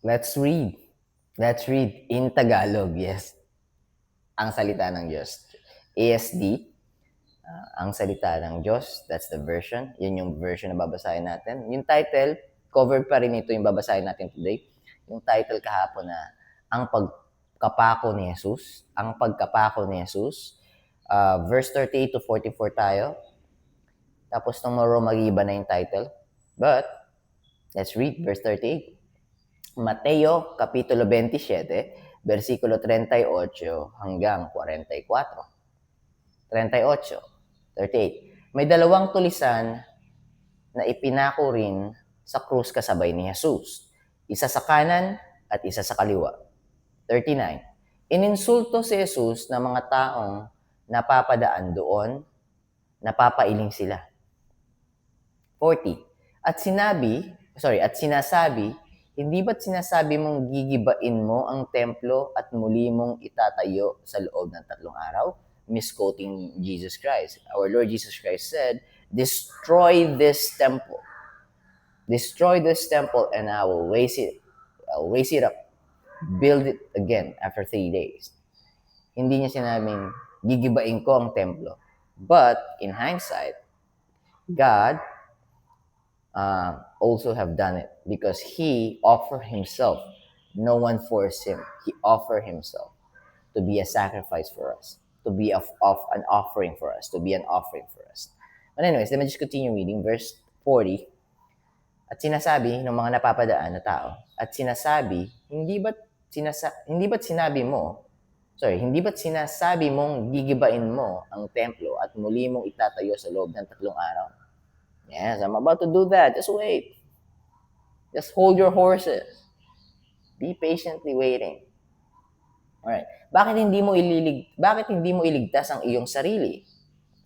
Let's read. Let's read in Tagalog, yes. Ang salita ng Diyos. ASD, ang salita ng Diyos, that's the version. Yun yung version na babasahin natin. Yung title, cover pa rin ito yung babasahin natin today. Yung title kahapon na, Ang Pagkapako ni Jesus. Ang Pagkapako ni Jesus. Verse 38 to 44 tayo. Tapos tomorrow mag-iba na yung title. But, let's read verse 38. Mateo, Kapitulo 27, versikulo 38 hanggang 44. 38, 38. May dalawang tulisan na ipinako rin sa krus kasabay ni Jesus. Isa sa kanan at isa sa kaliwa. 39. Ininsulto si Jesus ng mga taong napapadaan doon, napapailing sila. 40. At sinasabi, hindi ba't sinasabi mong gigibain mo ang templo at muli mong itatayo sa loob ng 3 araw? Misquoting Jesus Christ. Our Lord Jesus Christ said, destroy this temple. Destroy this temple and I will raise it up. Build it again after 3 days. Hindi niya sinabing, gigibain ko ang templo. But, in hindsight, God also have done it because he offered himself. No one forced him. He offered himself to be a sacrifice for us, to be an offering for us, to be an offering for us. But anyways, let me just continue reading verse 40. At sinasabi ng mga napapadaan na tao, at sinasabi, hindi ba't sinasabi mong gigibain mo ang templo at muli mong itatayo sa loob ng 3 araw? Yes, I'm about to do that. Just wait. Just hold your horses. Be patiently waiting. Alright. Bakit hindi mo iligtas ang iyong sarili?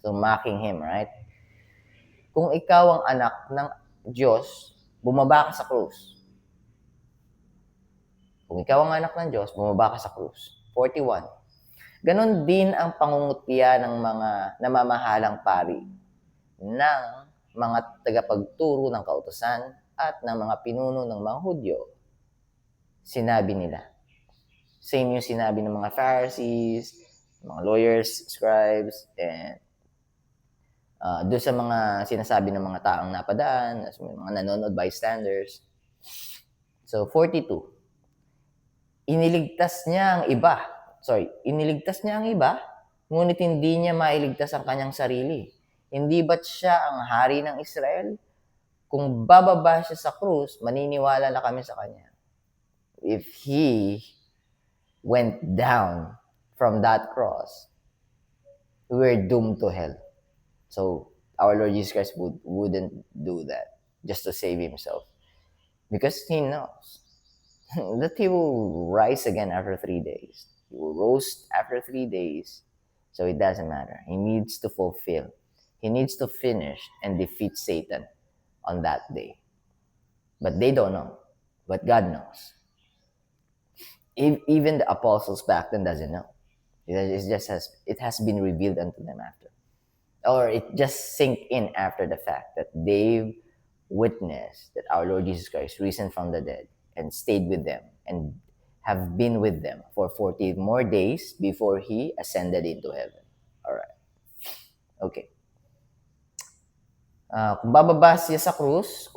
So, mocking him, right? Kung ikaw ang anak ng Diyos, bumaba ka sa krus. Kung ikaw ang anak ng Diyos, bumaba ka sa krus. 41. Ganon din ang pangungutya ng mga namamahalang pari ng mga tagapagturo ng kautusan at ng mga pinuno ng mga Hudyo. Sinabi nila. Same yung sinabi ng mga Pharisees, mga lawyers, scribes, and doon sa mga sinasabi ng mga taong napadaan, mga nanonood bystanders. So, 42. Iniligtas niya ang iba, ngunit hindi niya mailigtas ang kanyang sarili. Hindi ba't siya ang hari ng Israel? Kung bababa siya sa krus, maniniwala na kami sa kanya. If he went down from that cross, we're doomed to hell. So, our Lord Jesus Christ wouldn't do that just to save himself. Because he knows that he will rise again after 3 days. He will roast after 3 days. So it doesn't matter. He needs to fulfill. He needs to finish and defeat Satan on that day. But they don't know. But God knows. Even the apostles back then doesn't know. It has been revealed unto them after. Or it just sink in after the fact that they've witnessed that our Lord Jesus Christ risen from the dead and stayed with them and have been with them for 40 more days before he ascended into heaven. Alright. Okay. Kung bababa siya sa krus,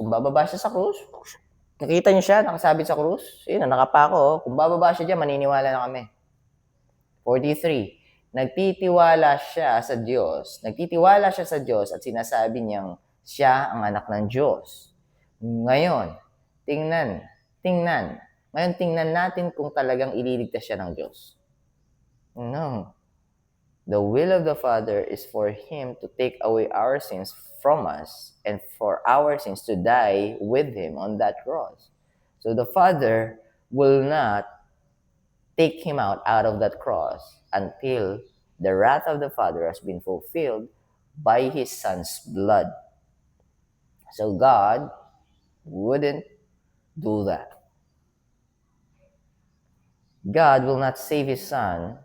nakita niyo siya, nakasabit sa krus, yun, nakapako. Kung bababa siya dyan, maniniwala na kami. 43. Nagtitiwala siya sa Diyos at sinasabi niyang siya ang anak ng Diyos. Ngayon, tingnan natin kung talagang ililigtas siya ng Diyos. No. The will of the Father is for him to take away our sins from us and for our sins to die with him on that cross. So the Father will not take him out of that cross until the wrath of the Father has been fulfilled by his Son's blood. So God wouldn't do that. God will not save his Son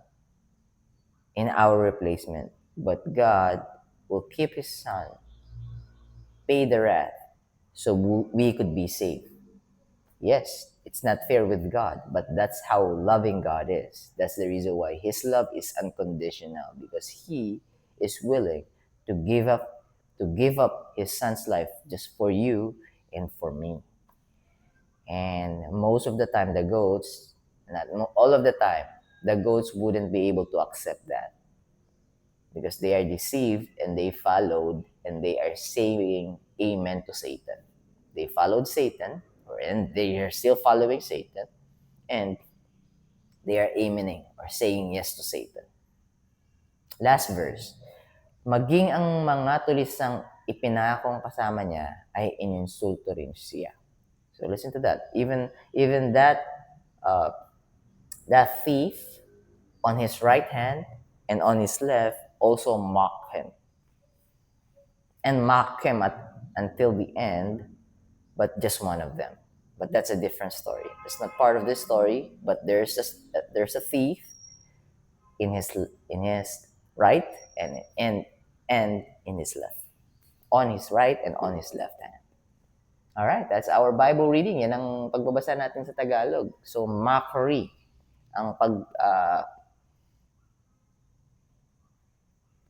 in our replacement, but God will keep his Son, pay the wrath, so we could be saved. Yes, It's not fair with God, but that's how loving God is. That's the reason why His love is unconditional, because He is willing to give up His Son's life just for you and for me. And most of the time, the goats, not all of the time, the goats wouldn't be able to accept that, because they are deceived and they followed and they are saying amen to Satan. They followed Satan, and they are still following Satan, and they are amening or saying yes to Satan. Last verse. Maging ang mga tulisang ipinakong kasama niya ay ininsulto rin siya. So listen to that. Even that thief on his right hand and on his left also mock him. And mock him until the end, but just one of them. But that's a different story. It's not part of this story, but there's a thief in his right and in his left. On his right and on his left hand. All right, that's our Bible reading. Yan ang pagbabasa natin sa Tagalog. So, mockery. Ang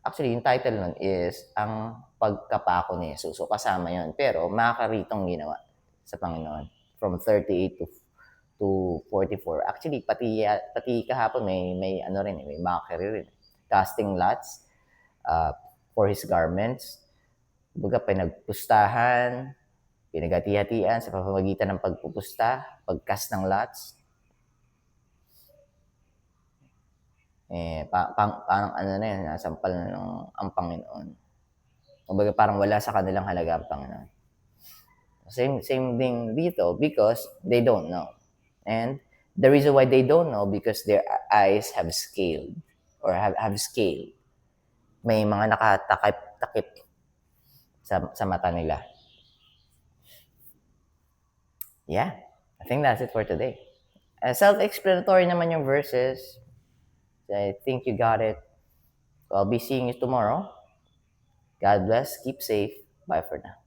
actually, yung title nun is ang pagkapako ni Jesus. So, kasama yun. Pero, mockery itong ginawa sa Panginoon. From 38 to 44. Actually, pati kahapon may ano rin, may mockery rin. Casting lots for his garments. Baga, pinagpustahan, pinaghati-hatian sa pamamagitan ng pagpupusta, pagcast ng lots. Parang ano na yun, nasampal na ang Panginoon. Kumbaga parang wala sa kanilang halaga ang Panginoon. Same thing dito, because they don't know. And the reason why they don't know, because their eyes have scaled or have scaled. May mga nakatakip-takip sa mata nila. Yeah, I think that's it for today. Self-explanatory naman yung verses. I think you got it. So I'll be seeing you tomorrow. God bless. Keep safe. Bye for now.